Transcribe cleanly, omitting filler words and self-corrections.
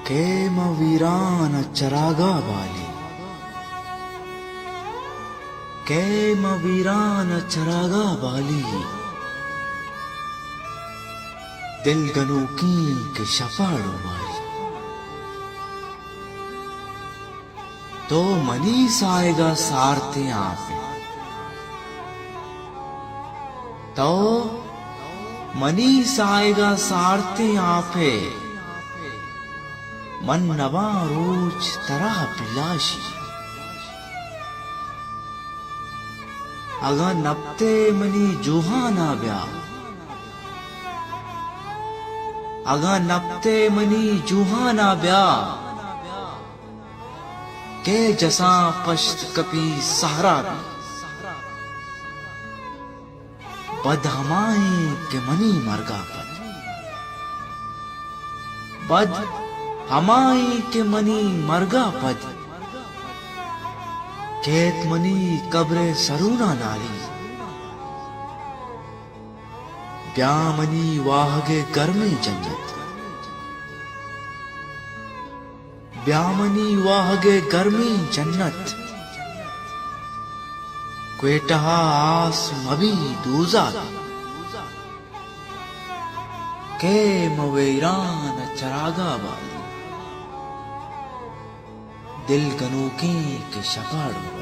केम वीरान चरागा बाली, केम वीरान चरागा बाली, दिल गनूकी के शपाड़ो वाली। तो मनीस आएगा सारते आप, तो मनीस आएगा सारते आपे, मन नवा रोज तरह पिलाशी। अगा नपते मनी जुहाना ब्या, अगा नपते मनी जुहाना ब्या, के जसा पश्त कपी सहारा भी, बद हमाए के मनी मरगा पद, बद हमाई के मनी मरगा पद, केत मनी कब्रे सरूना नाली, ब्या मनी वाहगे गर्मे जन्नत, ब्या मनी वाहगे गर्मी जन्नत, क्वेटहा आस मबी दूजा, के मवेरान चरागा बाली, दिल गनूकी के शपाड़ो।